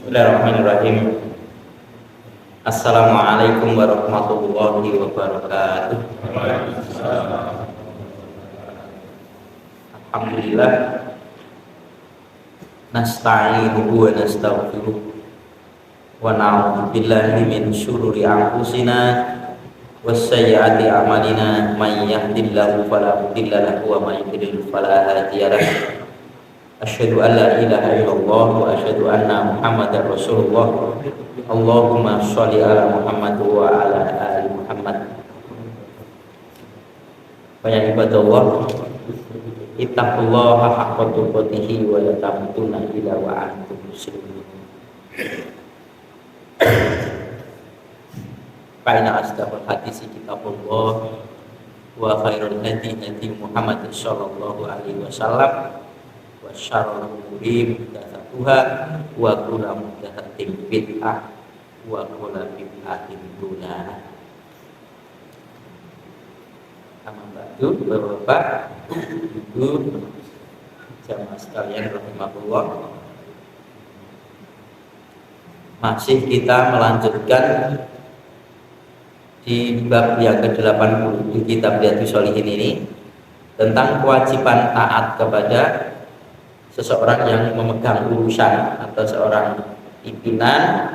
Bismillahirrahmanirrahim. Assalamualaikum warahmatullahi wabarakatuh. Alhamdulillah. Nasta'inuhu wa nastaghfiruh wa na'udzu billahi min syururi anfusina wassayyiati a'malina may yahdihillahu fala mudilla lahu wa may yudlil fala hadiya lahu. Asyhadu an la ilaha illallah wa asyhadu anna Muhammadar Rasulullah. Allahumma sholli ala Muhammad wa ala ali Muhammad. Banyak ibadah Allah. Ittaqullaha haqqa tuqatih wa la tamutunna illa wa antum muslimun. Faina asdaqul hadis kitabullah wa khairul hadi hadi Muhammad sallallahu alaihi wasallam. Syarrul umuri muhdatsatuha wa kullu muhdatsatin bid'ah wa kullu bid'atin dhalalah. Amma ba'du, Bapak, Ibu, jamaah sekalian rahimahullah. Masih kita melanjutkan di bab yang ke-80 di kitab Riyadhus Shalihin ini tentang kewajiban taat kepada seseorang yang memegang urusan atau seorang pimpinan,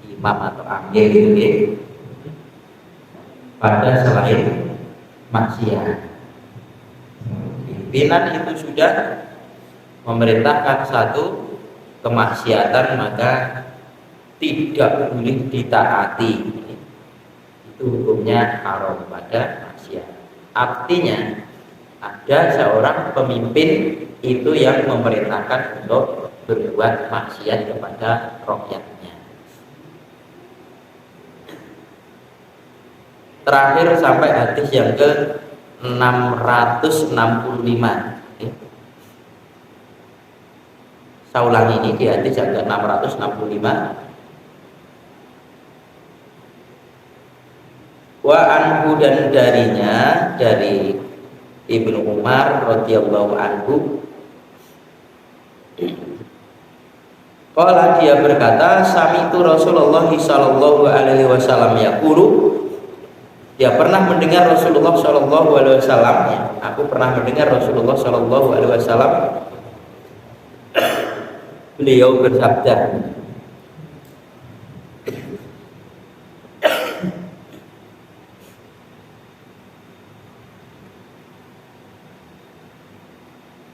imam atau amir gitu ya, pada selain maksiat. Pimpinan itu sudah memerintahkan satu kemaksiatan, maka tidak boleh ditaati. Itu hukumnya haram pada maksiat. Artinya ada seorang pemimpin itu yang memerintahkan untuk berbuat maksiat kepada rakyatnya. Terakhir sampai hadis yang ke 665. Saya ulangi ini di hadis yang ke 665. Wa anhu, dan darinya, dari Ibnu Umar radhiyallahu anhu, qala, dia berkata, sami'tu Rasulullah sallallahu alaihi wasallam yaqulu, dia pernah mendengar Rasulullah sallallahu alaihi wasallam, aku pernah mendengar Rasulullah sallallahu alaihi wasallam, beliau bersabda,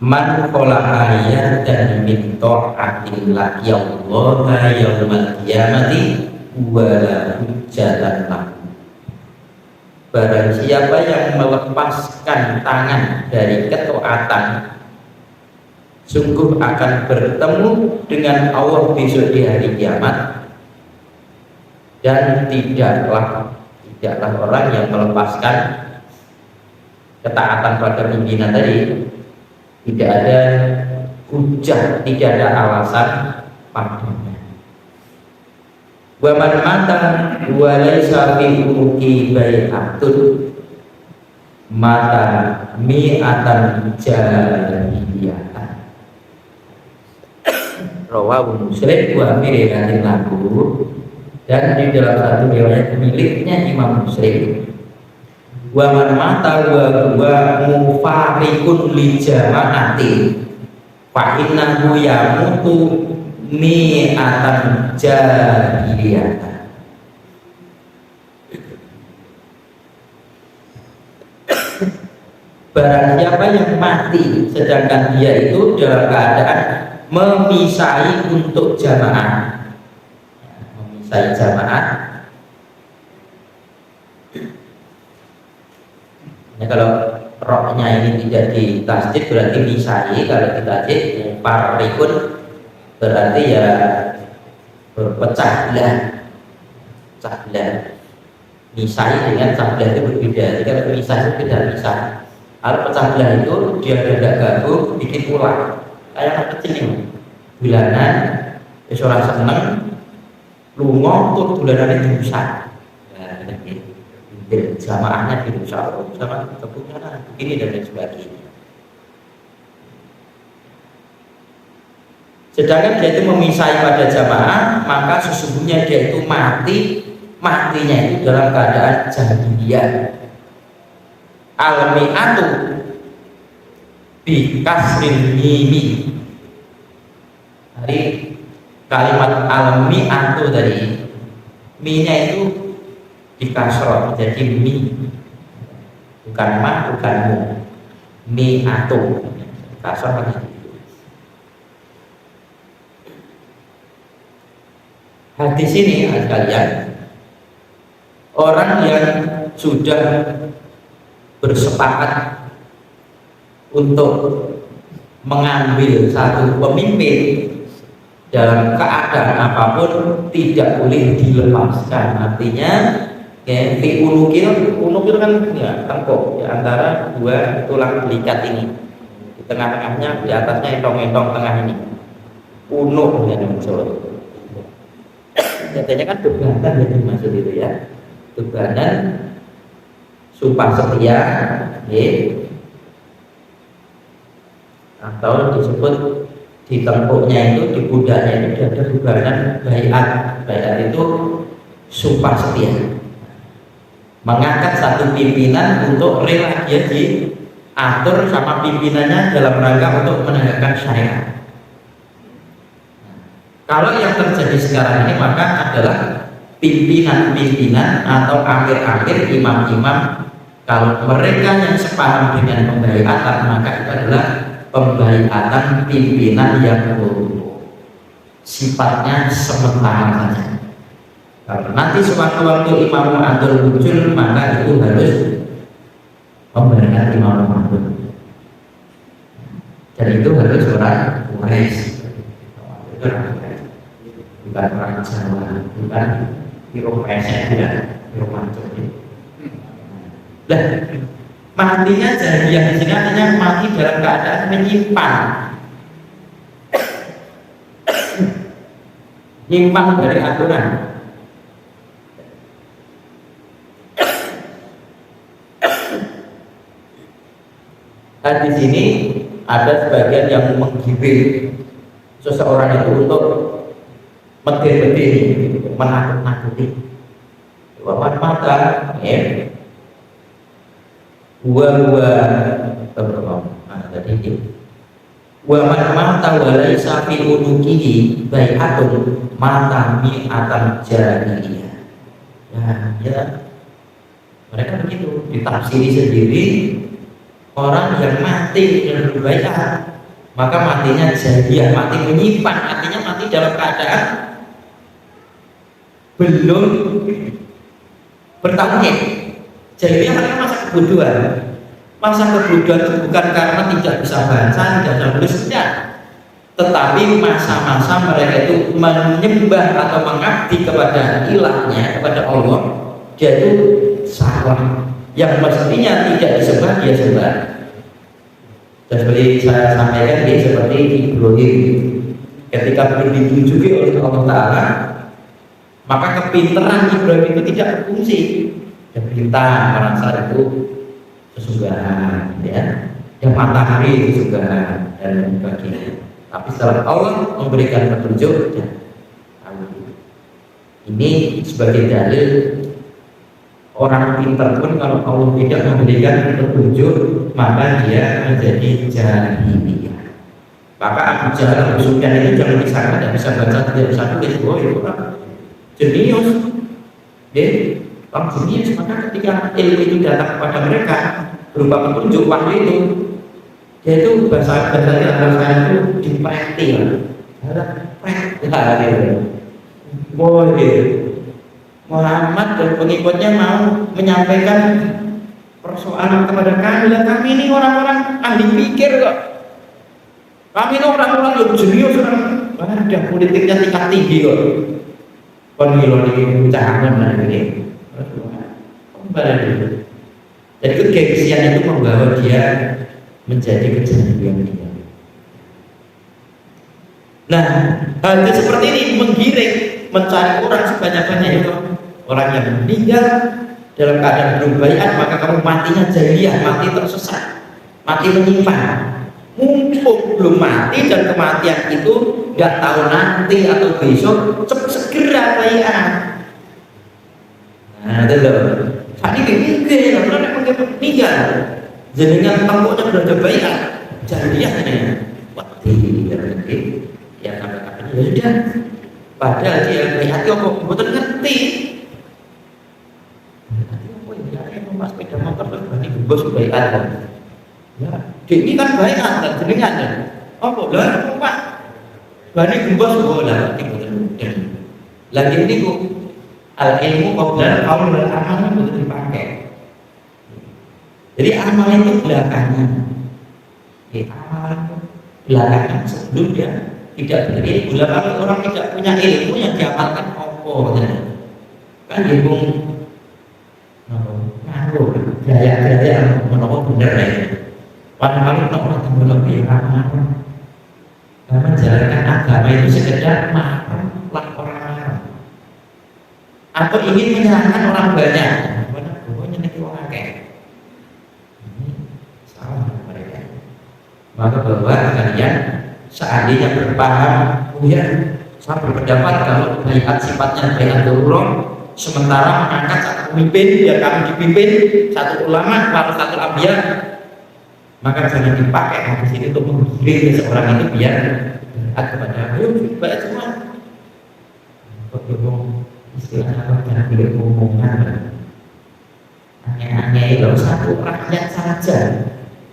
man qala ayatan min ta'atillah yallaha yaumal qiyamati wa la hujjatan lahu. Barang siapa yang melepaskan tangan dari ketaatan, sungguh akan bertemu dengan Allah besok di hari kiamat, dan tidaklah orang yang melepaskan ketaatan pada pimpinan tadi, tidak ada hujah, tidak ada alasan padanya. Wa man mata wa laisa fi unuqi bai'atun mata mi'atan jahiliyatan. Rawahu Muslim wa fi riwayatin lahu, dan di dalam satu riwayat miliknya Imam Muslim, wa man mata wa mufariqun li jama'ati fa innahu yamutu mi'atan jahiliyatan. Barang siapa yang mati sedangkan dia itu dalam keadaan memisahi untuk jamaah, memisahi jamaah. Nah, kalau rohnya ini tidak ditasdid berarti misahi, kalau ditasdid mufarriqun berarti ya berpecah belah. Pecah belah. Misahi dengan pecah belah itu berbeda. Jadi kalau misah itu beda misah. Kalau pecah belah itu dia tidak gabung, bikin ulang. Kayak anak kecil ini, bulanan, ora seneng, lunga tuh bulanan itu rusak. Jamaahnya dirusak, sama keputusan begini dan lain sebagainya. Sedangkan dia itu memisai pada jamaah, maka sesungguhnya dia itu matinya itu dalam keadaan jahiliyah. Al-mi'atu bi kasril mimi. Dari kalimat al-mi'atu tadi, mi-nya itu dikasroh jadi mi, bukan ma, bukan mu. Mi'atu kasroh lagi. Hadis ini kalian, orang yang sudah bersepakat untuk mengambil satu pemimpin dalam keadaan apapun tidak boleh dilepaskan. Artinya ya, unukil kan ya, tengkuk ya, antara dua tulang belikat ini, di tengah-tengahnya, di atasnya entong-entong tengah ini, unuk ya muncul. Katanya kan bebanan yang dimaksud itu ya, bebanan sumpah setia ya, atau disebut di tengkuknya itu, di pundaknya itu ada bebanan baiat itu sumpah setia, mengangkat satu pimpinan untuk rela dia diatur sama pimpinannya dalam rangka untuk menegakkan syariat. Kalau yang terjadi sekarang ini maka adalah pimpinan-pimpinan atau amir-amir, imam-imam, kalau mereka yang sepaham dengan pembaiatan maka itu adalah pembaiatan pimpinan yang buruk, sifatnya sementara saja. Kalau nanti sewaktu-waktu imam mu'adzur muncul maka itu harus memberikan imam mu'adzur, dan itu harus orang Quraisy, bukan orang Jawa, bukan biro pesek ya, biro mancung. Lah, matinya jahiliyah di sini artinya mati dalam keadaan menyimpang, nyimpang dari aturan. Dan di sini ada sebagian yang menggiring seseorang itu untuk medeni, menakut-nakuti. Waman mata, ya. Tadi waman mata walaisa fi unukihi bai'atun mata mi'atan jahiliyah. Ya, mereka begitu ditafsiri sendiri. Orang yang mati dengan berbaiat maka matinya jahiliyah, mati menyimpang, artinya mati dalam keadaan belum bertauhid. Jahiliyah adalah masa kebodohan. Masa kebodohan itu bukan karena tidak bisa baca, tidak bisa tulis, tidak, tetapi masa-masa mereka itu menyembah atau mengabdi kepada ilahnya, kepada Allah. Dia itu salah, yang mestinya tidak disembah dia sembah. Dan seperti saya sampaikan dia seperti Ibrahim, ketika belum ditunjuki oleh Allah Ta'ala, maka kepintaran Ibrahim itu tidak berfungsi. Dan bintang merasa itu sesungguhan, ya, dan matahari sesungguhan dan sebagainya. Tapi setelah Allah memberikan petunjuk, ya, ini sebagai dalil orang pintar pun kalau Allah tidak memberikan petunjuk maka dia menjadi jahiliyah. Maka Abu Jahal, Abu Sufyan itu jangan disangka tidak bisa baca, tidak bisa tulis. Oh itu orang jenius, orang jenius. Maka ketika ilmu itu datang kepada mereka berupa petunjuk waktu itu, yaitu bahasa itu dipraktil, Muhammad dan pengikutnya mau menyampaikan persoalan kepada kami, dan kami ini orang-orang ahli pikir kok. Kami ini orang-orang yang jenius, ada politiknya tingkat tinggi kok. Pengilon ini ucapan ini. Jadi kegengsian itu membawa dia menjadi kejahilian dia. Nah, hal seperti ini menggiring, mencari orang sebanyak-banyak itu. Orang yang meninggal dalam keadaan belum baiat maka kamu matinya jahiliyah, mati tersesat, mati menyimpang. mumpung belum mati dan kematian itu nggak tahu nanti atau besok, segera baiat. Nah, itu loh. Tadi mikir, orang yang meninggal, jenengan tampuknya berada baiat, jadinya ini, wah ini, ya kapan-kapan ya sudah. Padahal dia baiat kok betul ngerti. Mas sepeda motor terus berani gembos baiat. Ya, ini kan baiat kan jenengan ya. Apa lah Pak? Berani gembos bola betul. Lagi ini kok al ilmu qabla qaul wal amal itu dipakai. Jadi amal itu belakangan. Amal belakangan sebelum dia tidak berilmu. Kalau orang tidak punya ilmu yang diamalkan apa? Kan dia ngaruh gaya-gaya menapa bener ya. Padahal orang tembel lebih ramah. Karena menjalankan agama itu sekedar makan orang. Atau ingin menyenangkan orang banyak. Benar, pokoknya nanti orang akeh. Ini salah mereka. Maka bahwa kalian seandainya berpaham, kemudian saya berpendapat kalau baiat sifatnya baiat darurat, sementara mengangkat satu pemimpin biar kami dipimpin satu ulama lalu satu ambiya, maka jangan dipakai hadis ini untuk menggiring seorang itu biar taat kepada ayo baiat semua. Istilahnya apa? Jangan boleh ngomongan aneh-aneh. Kalau satu rakyat saja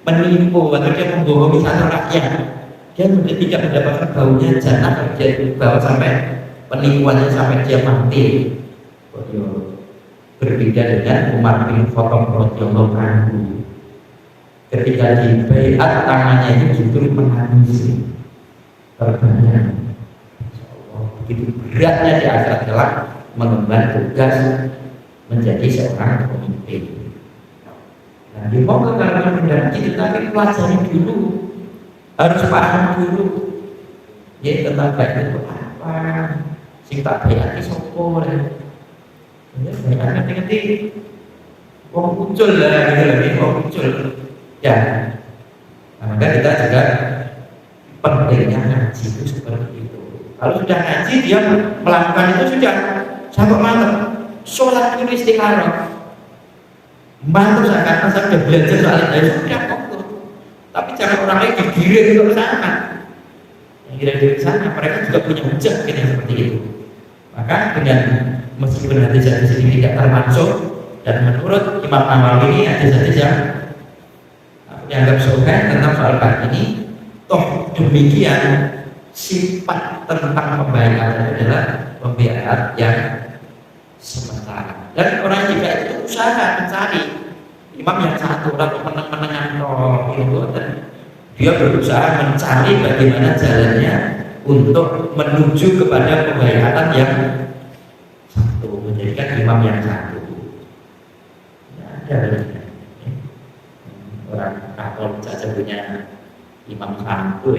menipu atau dia membohongi satu rakyat, dia tidak mendapatkan baunya jannah. Kalau dia bawa sampai penipuannya sampai dia mati. Berbeda dengan Umar bin Khattab radhiyallahu anhu. Ketika di baiat tangannya itu justru menangis terbanyak. Begitu beratnya di akhirat kelak mengemban tugas menjadi seorang pemimpin. Nah, di pokok kalau mendarat kita pelajari dulu, harus paham dulu. Ya tentang baik itu apa? Sing tak baiat iki sapa ya? Ya, ngerti-ngerti. Wong muncul lah, gitu lagi, wong muncul. Ya, maka kita juga pentingnya ngaji itu seperti itu. Kalau sudah ngaji dia melakukan itu sudah sampai mantap. Sholat itu istikharah. Mantap karena saya sudah belajar soal itu sudah fokus. Tapi jangan orang lain digiring ke sana. Yang giring ke sana mereka juga punya hujah yang seperti itu. Maka dengan meskipun hadis-hadis ini tidak termasuk dan menurut Imam Nawawi ini hadis-hadis yang dianggap sahih tentang soal bab ini, toh demikian sifat tentang pembaikan adalah pembaikan yang sementara. Dan orang juga itu usaha mencari imam yang satu, lalu menang-menangan itu, dan dia berusaha mencari bagaimana jalannya untuk menuju kepada pembaikan yang satu, menjadikan imam yang satu. Ada orang Katolik saja punya imam satu,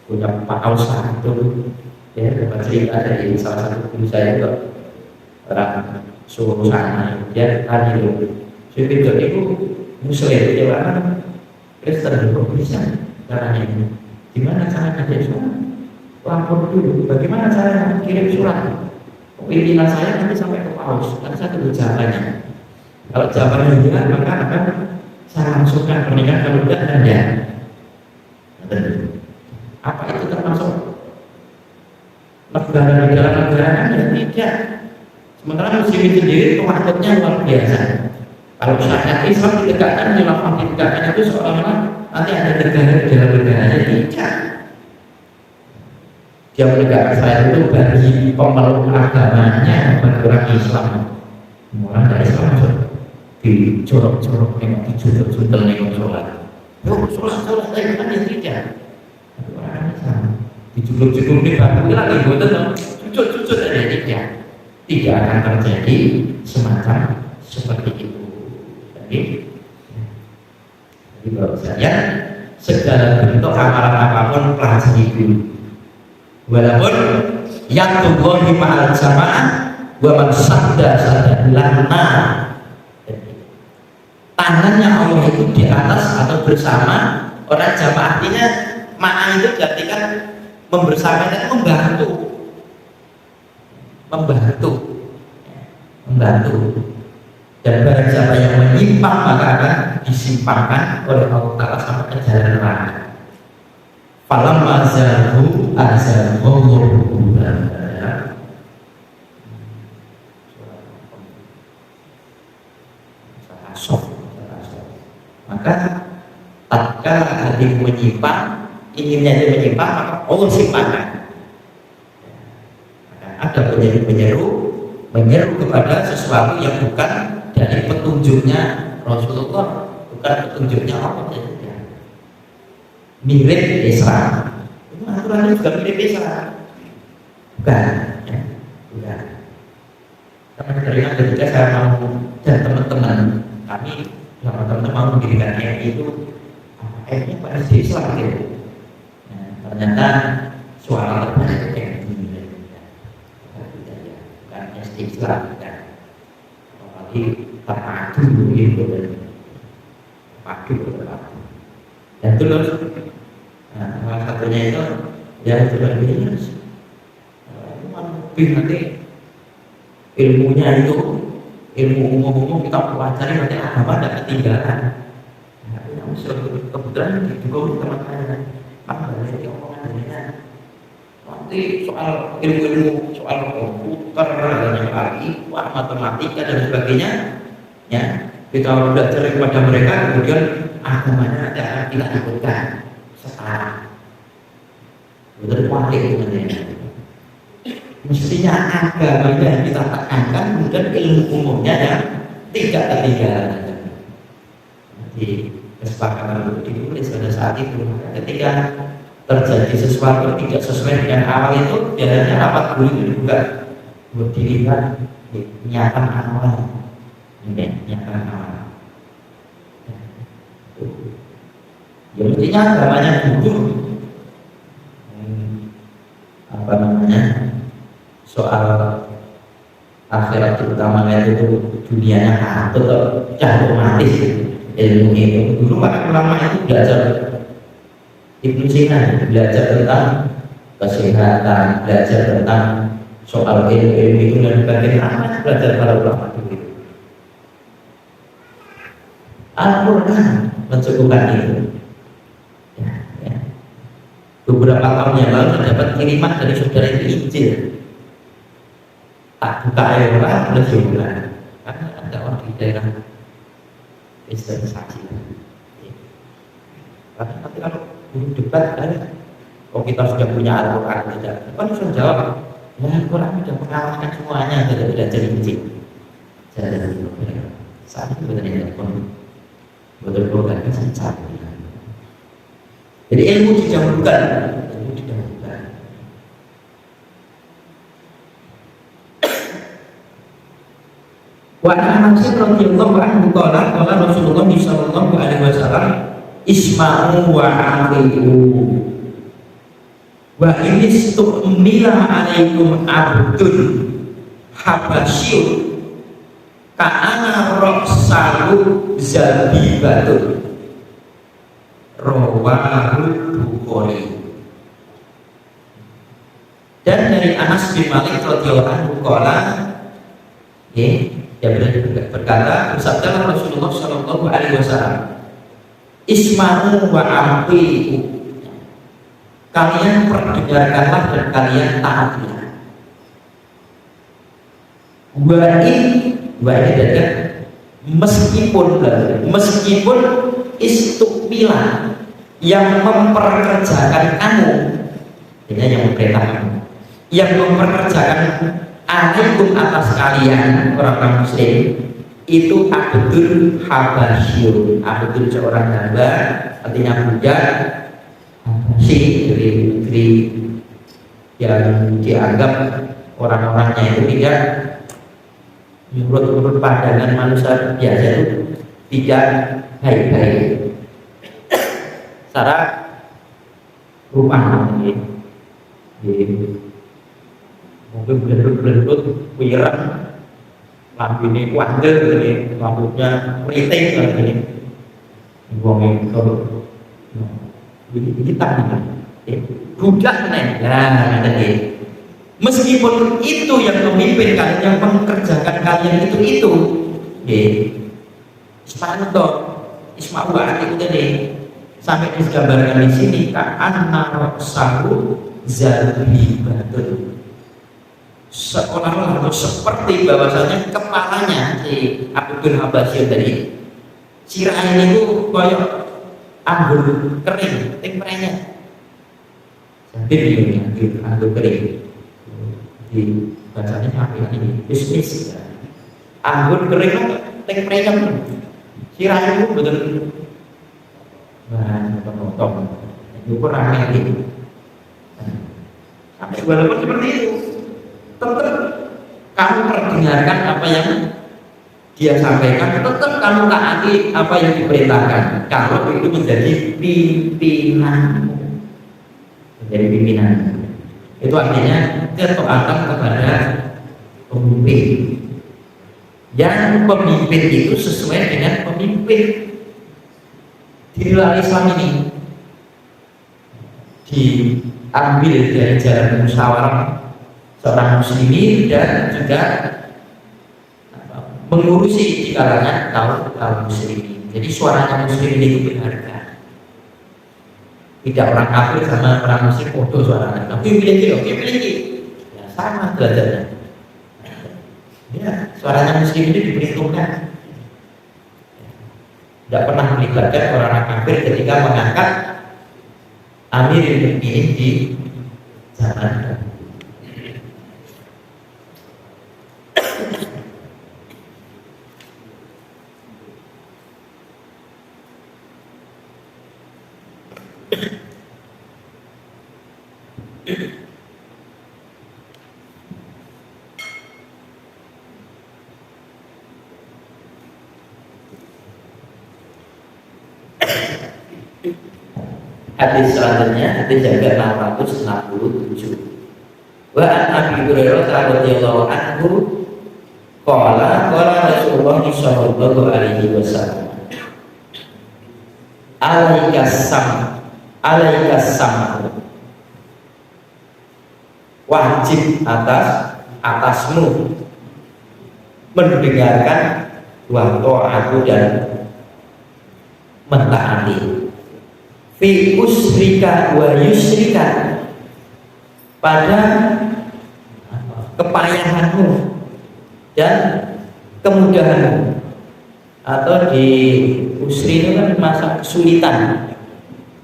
punya paus satu. Ya, dapat cerita dari salah satu guru saya itu orang suruh sana, dia tadi itu, itu muslim, dia orang Kristen, kok bisa caranya ini? Gimana caranya dia surat? Lapor dulu, bagaimana caranya kirim surat? Pimpinan saya nanti sampai ke paus, nanti saya tunggu jawabannya. Kalau jawabannya hilang, maka akan saya langsungkan pernikahan, kalau tidak dan ya. Apa itu termasuk negara-negara yang tidak? Sementara muslimin sendiri kewajibnya luar biasa. Kalau syariat Islam ditegakkan, dilapang ditegakkan itu seolah-olah nanti ada negara di dalam negaranya, tidak. Dia menegakkan saya itu bagi pemeluk agamanya, bagi orang Islam. Orang dari Islam dijorok-jorok, dijudul-judul nengok sholat. Yuk sholat, kan dia tidak. Orang Islam dijudul-judul di batu lagi, jujur aja tidak akan terjadi semacam seperti itu. Jadi kalau saya segala bentuk amalan apapun pelajari dulu. Walaupun yang tubuh ma'al jamaah wa man sadda lana, tangannya Allah itu di atas atau bersama orang jamaah. Artinya ma'a itu berarti kan membersamai, membantu, membantu, membantu. Dan barang siapa yang menyimpang maka akan disimpangkan oleh Allah Ta'ala sampai ke jalan neraka. Falam azahu azahullahu ta'ala. Maka tatkala hati menyimpang, inginnya dia menyimpang, maka Allah simpangkan. Ada penyeru kepada sesuatu yang bukan dari petunjuknya Rasulullah, bukan petunjuknya Allah. Mirip Islam, itu aturannya juga mirip Islam, bukan? Ya, bukan. Teman-teman ketika saya mau dan teman-teman kami, teman-teman mau mendirikan MI itu, MI pada Islam gitu. Nah, ternyata suara terbanyak MI, bukan Islam, bukan. Apalagi terpadu gitu, terpadu. Dan terus, nah, salah satunya itu ya coba begini, lebih nanti ilmunya itu ilmu umum kita pelajari nanti agama tidak ketinggalan. Nah, yang kebetulan juga teman-teman banyak omongannya nanti soal ilmu soal komputer dan lagi matematika dan sebagainya, ya kita belajar kepada mereka, kemudian agamanya tidak ikutkan sekarang. Betul kuali sebenarnya. Mestinya agamanya yang kita tekankan, kemudian ilmu umumnya yang tidak ketinggalan. Jadi kesepakatan itu ditulis pada saat itu. Ketika terjadi sesuatu tidak sesuai dengan awal itu, biasanya rapat dulu itu dibuka, dilihat niatan awal, niatan awal. Ya mestinya agamanya dulu apa namanya soal akhirat utamanya itu dunianya atau otomatis ilmu itu dulu para ulama itu belajar Ibnu Sina, belajar tentang kesehatan, belajar tentang soal ilmu itu dan bagaimana belajar para ulama itu. Al-Quran mencukupkan itu. Ya. Beberapa tahun yang lalu saya dapat kiriman dari saudara itu Injil. Tak buka air orang udah sebulan. Karena ada orang di daerah Kristenisasi. Karena nanti kalau debat kan, kalau kita sudah punya Al-Quran tidak, kan bisa jawab. Ya Al-Quran sudah mengalahkan semuanya, tidak belajar Injil. Jadi saat itu benar-benar betul-betul kan sesat. Jadi ilmu didahulukan, ilmu didahulukan. Wa Anas radhiyallahu anhu qala Rasulullah sallallahu alaihi wasallam isma'u wa aqiu wa in istumila alaikum abdun habasyun ka'ana roksalu zabibatun rawahu Bukhari. Dan dari Anas bin Malik radhiyallahu anhu qala, dia berkata, bersabda Rasulullah sallallahu alaihi wasallam, isma'u wa atiu, kalian perdengarkanlah dan kalian taatilah. Wa ini dari meskipun istukmila yang memperkerjakan kamu, ini yang memerintahkan, yang memperkerjakan alaikum atas kalian orang-orang muslim itu abdul habasyun. Abdul seorang hamba, artinya budak habasyi dari negeri yang dianggap orang-orangnya itu tidak menurut pandangan manusia biasa itu tidak baik-baik. Secara rumah ini mungkin belendut wirang ini wandel ini, rambutnya keriting ini, buangin kalau kita budak nih, nah tadi. Meskipun itu yang memimpin kalian, yang mengerjakan kalian itu, Ismail itu tadi sampai digambarkan di sini ka'anna sahu zabibatun, seolah-olah seperti bahwasanya kepalanya si Abu bin Habasyir tadi sirahnya itu koyok anggur kering, temperenya jadi anggur kering di bacanya apa ini bisnis anggur kering temperenya sirahnya itu betul penonton itu kurang lagi sampai walaupun seperti itu tetap kamu perdengarkan apa yang dia sampaikan, tetap kamu taati apa yang diperintahkan kalau itu menjadi pimpinanmu, menjadi pimpinan. Itu artinya ketaatan kepada pemimpin. Yang pemimpin itu sesuai dengan pemimpin. Di dalam Islam ini diambil dari jalan musyawarah seorang muslimin dan juga mengurusi di kalangan kaum muslimin. Jadi suaranya muslimin itu berharga. Tidak orang kafir sama orang muslim bodoh suaranya. Tapi pilih, ya sama derajatnya. Ya, suaranya muslim itu diperhitungkan. Tidak pernah melibatkan orang kafir ketika mengangkat Amirul Mukminin di zaman. Hadis selanjutnya, hadis yang ke-667. Wa an Abi Hurairah radhiyallahu anhu qala Rasulullah sallallahu alaihi wasallam alaikas sam wajib atasmu mendengarkan wa ta'atu dan mentaati fi usrika wa yusrika, pada kepayahanmu dan kemudahanmu, atau di usri itu kan masa kesulitan,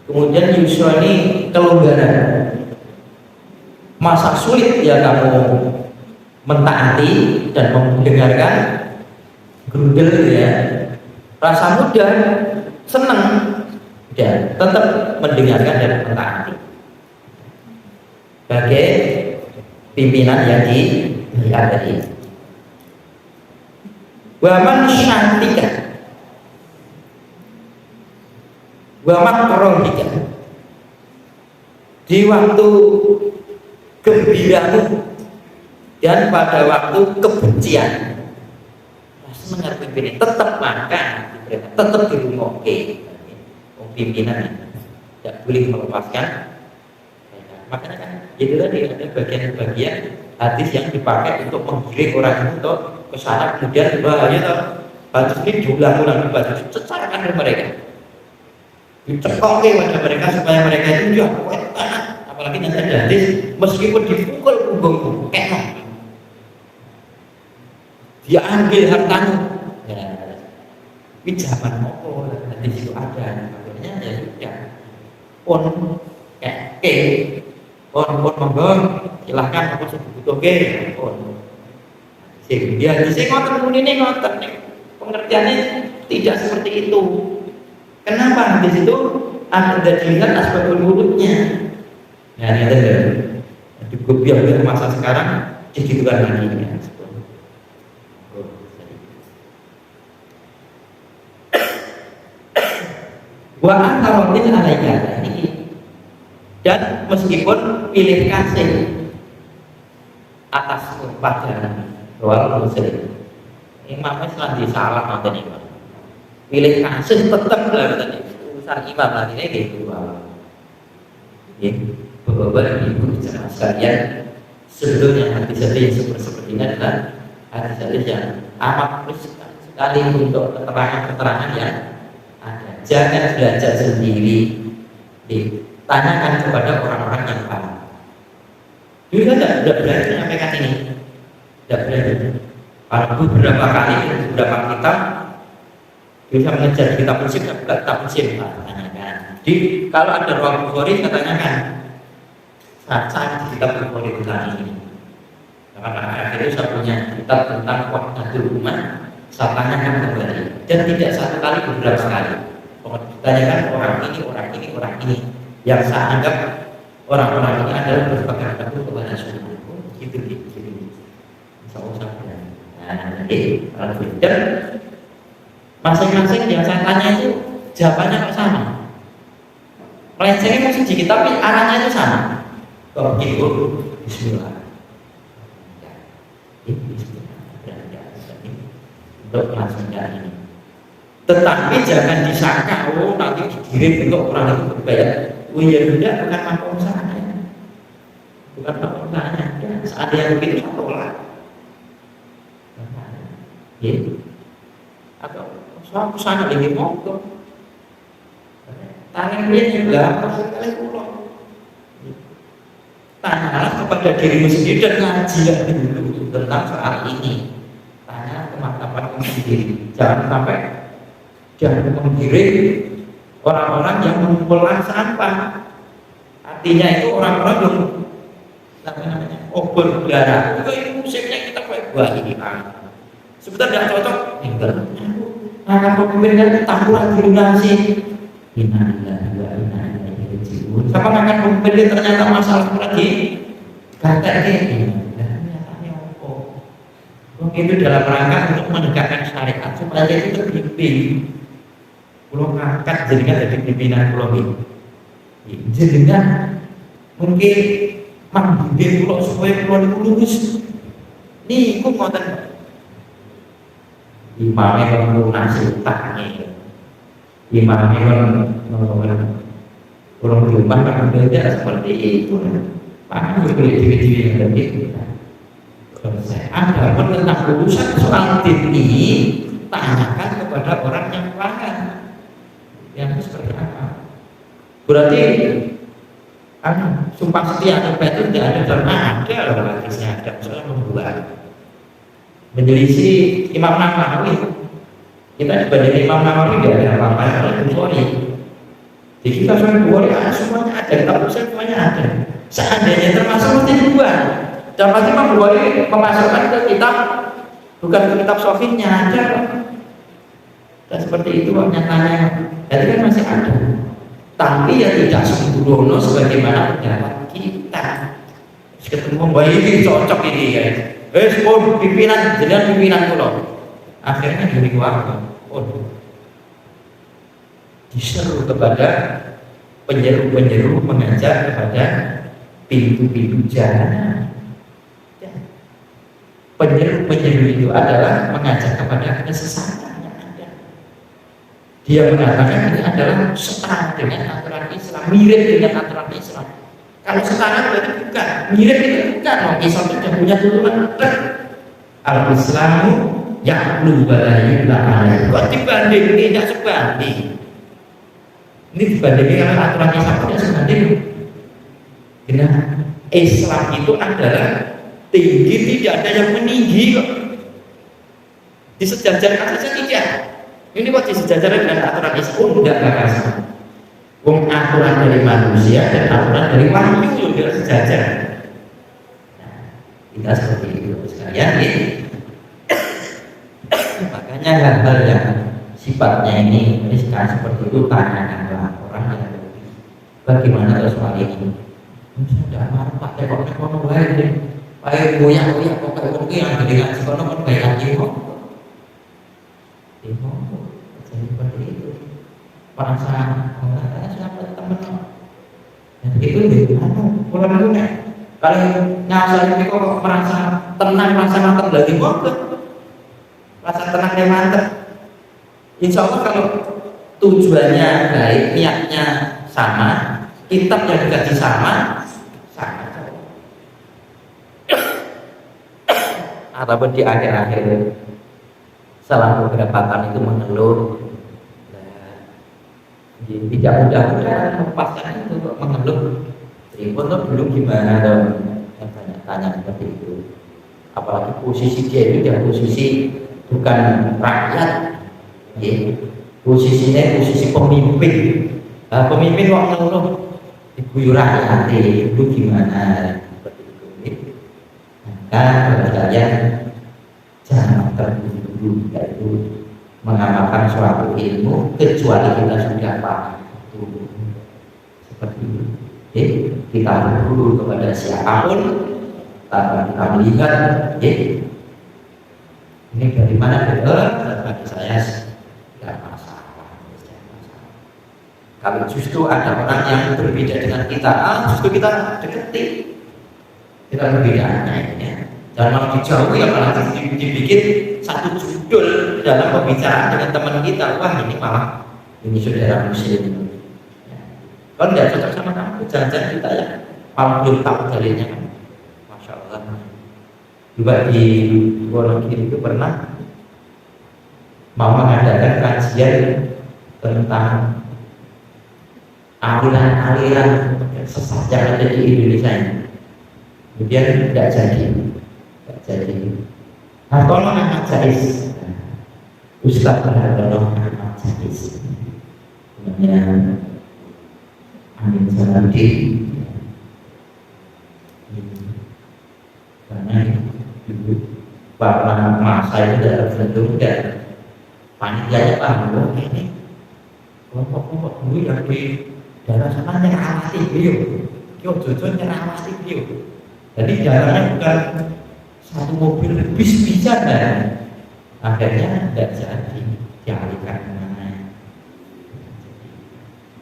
kemudian yusra ini kelonggaran. Masa sulit ya kamu mentaati dan mendengarkan grundel ya, rasa mudah senang dan tetap mendengarkan dan mentaati sebagai pimpinan yang dilihat tadi. Waman syantika waman rohika, di waktu gembiramu dan pada waktu kebencian, senang pimpin tetap makan, tetap di rumah. Pimpinan tidak boleh melepaskan. Makanya kan itu tadi ada bagian-bagian hadis yang dipakai untuk menggiring orang itu untuk ke sana, kemudian bahaya toh hadis ini diulang-ulang secara mereka dicekoki wajah mereka supaya mereka itu juga kuat. Apalagi nanti ada hadis meskipun dipukul punggungmu enak dia ambil hartamu ya, tapi zaman mau hadis itu ada ya sudah pun pun monggo silahkan apa sih butuh pun dia di sini ngotot ini ngotot pengertiannya tidak seperti itu. Kenapa di situ ada dilihat asbabul wurudnya ya ini ada cukup biar masa sekarang jadi bukan lagi ya. Wa antarotin alaika, dan meskipun pilih kasih atasmu pada wal muslim Imam Islam di salah nanti imam. Pilih kasus tetap lah tadi. Urusan imam nanti ini gitu. Ya, bapak-bapak ibu jemaah sekalian, sebetulnya hadis-hadis seperti ini adalah hadis-hadis yang amat sekali untuk keterangan-keterangan yang ada. Jangan belajar sendiri, ditanyakan kepada orang-orang yang paham. Dulu kan tidak berani menyampaikan ini, tidak berani. Kalau beberapa kali, beberapa kitab bisa mengejar kitab musim, kitab musim, tanyakan. Jadi kalau ada ruang Bukhari, tanyakan. Saya kitab Bukhari tentang ini. Karena akhirnya saya punya kitab tentang Wahdatul Ummah, saya tanyakan kembali. Dan tidak satu kali, beberapa kali. Tanyakan orang ini. Yang saya anggap orang-orang ini adalah berpegang teguh kepada sunnah. Gitu. Insya-Allah. Nah, dan masing-masing yang saya tanya itu jawabannya kok sama. Melencengnya masih sedikit, tapi arahnya itu sama. Kok gitu? Bismillah. Untuk melaksanakan ini. Tetapi jangan disangka, nanti dikirim untuk orang itu berbayar. Ya tidak, bukan makom saya. Bukan makom saya. Saat yang begitu saya tolak. Atau aku sana lagi ngomong. Tangan dia juga kali pulang. Tanyalah kepada dirimu sendiri dan ngajilah dulu tentang soal ini. Tanya ke martabatmu sendiri. Jangan menggiring orang-orang yang mengumpulkan sampah. Artinya itu orang-orang yang namanya obor udara. Itu musimnya kita kayak buah ini. Sebentar tidak cocok. Akan pemimpin kan tampuran dilunasi. Innalillahi wa inna ilaihi raji'un. Sama akan pemimpin ternyata masalah lagi. Kata ini. Ternyatanya apa? Itu dalam rangka untuk menegakkan syariat supaya itu terbimbing. Pulau ngangkat jadinya jadi pimpinan pulau ini. Jadinya mungkin membimbing pulau supaya pulau itu lurus. Nih, aku mau tanya. Imamnya kan lunasi utangnya, imamnya kan orang rumah kan beda seperti itu. Pak juga beli yang lebih. Ada pun tentang urusan soal ini, tanyakan kepada orang yang paham. Yang seperti apa? Berarti sumpah setia itu tidak ada dalam ada loh hadisnya, ada soal membuat. Menyelisih Imam Nawawi. Kita dibanding Imam Nawawi tidak ada apa-apa oleh Bukhari. Jadi kita Bukhari semuanya ada, kitab semuanya ada. Seandainya termasuk mesti dibuat. Dan pasti Imam Bukhari memasukkan ke kitab, bukan ke kitab Sofinya ada. Dan seperti itu nyatanya. Jadi kan masih ada. Tapi ya tidak sempurna sebagaimana pendapat kita. Ketemu bahwa ini cocok ini guys. Pimpinan, jangan pimpinan pulau. Akhirnya dari keluarga, diseru kepada penyeru mengajar kepada pintu-pintu jalan. Penyeru itu adalah mengajak kepada kesesatan yang ada. Dia mengatakan ini adalah setara dengan aturan Islam, mirip dengan aturan Islam. Kalau setara berarti bukan, mirip itu bukan. Islam sudah punya turunan. Al-Islamu ya'lu balayillah alaih. Kok dibanding, tidak sebanding. Ini dibandingkan dengan aturan Islam tidak sebanding. Karena Islam itu adalah tinggi, tidak ada yang meninggi kok. Disejajarkan saja tidak. Ini kok disejajarkan dengan aturan Islam tidak bakal sama. Aturan dari manusia dan aturan dari wahyu juga sejajar. Nah, kita seperti itu sekalian ya. Makanya hal-hal yang sifatnya ini seperti itu tanyakanlah orang yang lebih. Bagaimana soal ini? Sudah marah pakai kok ekonomi baik, pakai goyang kok ekonomi yang dengan ekonomi baik lagi kok. Jadi seperti itu. Perasaan siapa teman itu pulang dulu nih kalau nyasar itu kok merasa tenang, merasa matang lagi kok rasa tenangnya mantap. Insya Allah kalau tujuannya baik, niatnya sama, kitab yang dikaji sama. Ataupun di akhir-akhir setelah beberapa tahun itu mengeluh, tidak mudah-mudahan melepaskan itu untuk mengeluh. Tribun tuh belum gimana dong, yang banyak tanya seperti itu. Apalagi posisi dia itu dia posisi bukan rakyat, ya. Posisinya posisi pemimpin. Pemimpin waktu mengeluh diguyur rakyat itu gimana? Seperti itu. Maka kalian jangan terburu-buru yaitu mengamalkan suatu ilmu kecuali kita sudah paham seperti itu. Kita berburu kepada siapapun tanpa kita melihat, ini dari mana bagi saya tidak masalah. Kalau justru ada orang yang berbeda dengan kita, justru kita deketi, kita berbeda. Jangan malah dijauhi, apalagi dibikin satu judul dalam pembicaraan dengan teman kita. Wah, ini malah ini saudara muslim. Kalau tidak cocok sama kamu, jangan-jangan kita ya malah belum tahu dalilnya kan. Masya Allah. Juga di Wonogiri itu pernah mau mengadakan kajian tentang aliran-aliran sesat yang ada di Indonesia ini. Kemudian tidak jadi. Nah, tolong Ahmad Jais, Ustaz Berhartono Ahmad Jais, namanya Amin Zanardi, karena para masa itu dalam bentuk dan panitianya paham ini kelompok-kelompok dulu yang di daerah sana nyerawati beliau, jojo nyerawati beliau. Jadi jalannya bukan satu mobil bis bisa kan, akhirnya tidak jadi dialihkan kemana.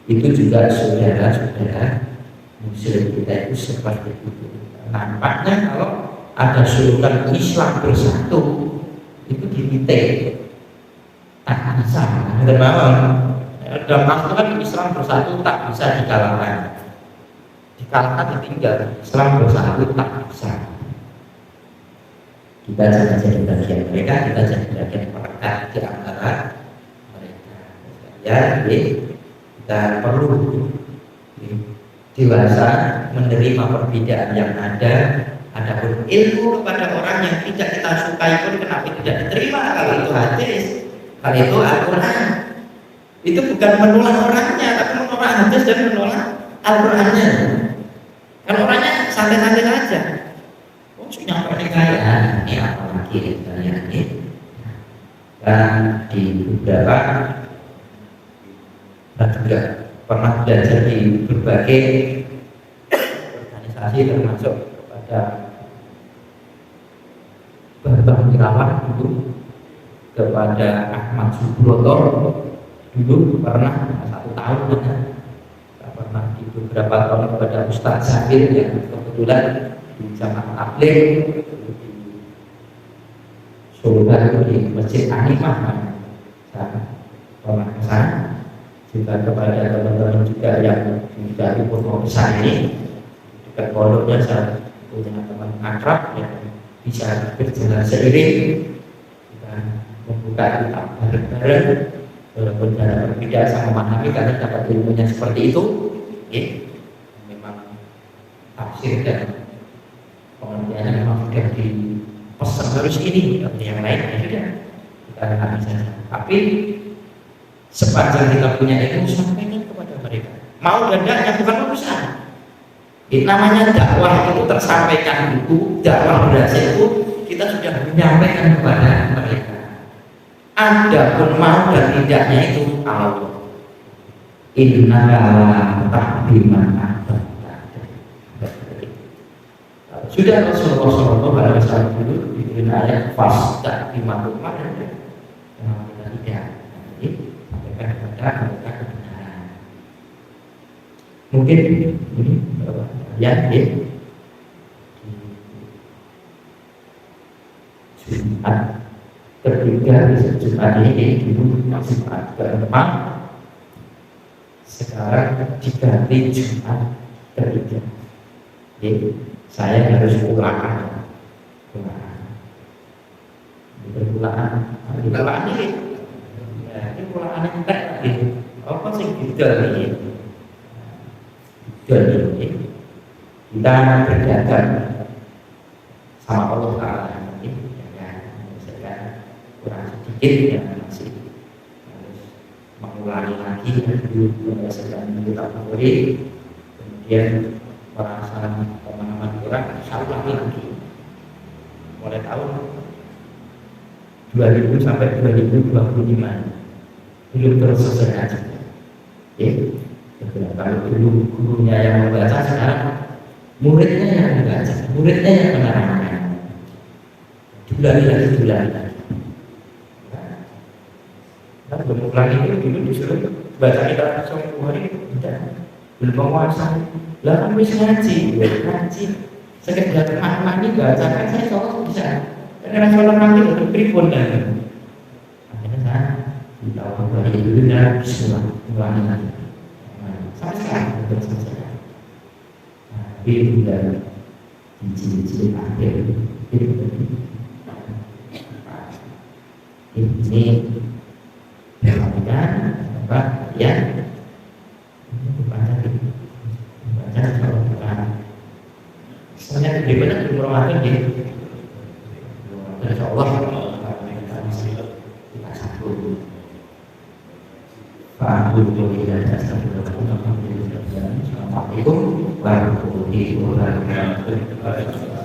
Itu juga saudara-saudara muslim kita itu seperti itu. Nampaknya kalau ada slogan Islam bersatu itu dititik tak bisa. Dalam waktu kan Islam bersatu tak bisa dikalahkan. Dikalahkan ditinggal. Islam bersatu tak bisa. Kita jangan jadi bagian mereka, kita jadi bagian perekat di antara mereka. Ya, kita perlu dewasa menerima perbedaan yang ada. Adapun ilmu kepada orang yang tidak kita sukai pun kenapa tidak diterima? Kalau itu hadis, kalau itu Al-Quran, itu bukan menolak orangnya, tapi menolak hadis dan menolak Al-Qurannya. Kalau orangnya santai-santai saja. Nyampe kekayaan ini apalagi kekayaan ini. Dan di beberapa juga pernah belajar di berbagai organisasi termasuk kepada Bambang Irawan dulu, kepada Ahmad Subroto dulu pernah 1 tahun pernah di beberapa tahun kepada Ustaz Zabir yang kebetulan di Jamaah Tabligh di Solo di Masjid Animah pernah ke sana, juga kepada teman-teman juga yang dari Purwo Besar ini dekat pondoknya. Saya punya teman akrab yang bisa berjalan seiring dan membuka kitab bareng-bareng walaupun dalam berbeda sama memahami karena dapat ilmunya seperti itu. Memang tafsir dan pengertiannya memang sudah dipesan harus ini, yang lain sudah kita alami saja. Tapi sepanjang kita punya ilmu, sampaikan kepada mereka. Mau dan tidaknya bukan urusan. Namanya dakwah itu tersampaikan itu, dakwah berhasil itu kita sudah menyampaikan kepada mereka. Adapun mau dan tidaknya itu Allah. Inna ta'biman sudah Rasulullah SAW dulu diberi ayat fasta di maklumah dan tidak sampaikan kepada mereka kebenaran. Mungkin ini ya Jumat Ketiga di Jumat ini dulu Jumat keempat, sekarang diganti Jumat ketiga. Jadi saya harus ulangan, ulangan ini, ya ini ulangan yang tadi. Apa sih kita ini? Jadi kita berdagang sama Allah Taala ini, misalkan kurang sedikit yang masih harus mengulangi lagi berdasarkan kita favori, kemudian merasa pemahaman kurang, saya ulangi lagi mulai tahun 2000 sampai 2025 belum terus selesai. Kalau dulu gurunya yang membaca, sekarang muridnya yang membaca, muridnya yang menerangkan. Diulangi lagi. Nah, belum ulangi itu dulu disuruh baca kitab 10 hari, belum menguasai. Lah kan bisa ngaji. Sekedar maknanya baca kan saya soal bisa. Karena soal nanti untuk pripun kan. Akhirnya saya ditawar dari dulu dan ulangi lagi. Sampai sekarang belum selesai. Itu dari ciri-ciri akhir ini perhatikan apa ya baca kalau bukan sebenarnya bagaimana belum Ramadan ya Insya Allah kita sambung Assalamualaikum warahmatullahi wabarakatuh.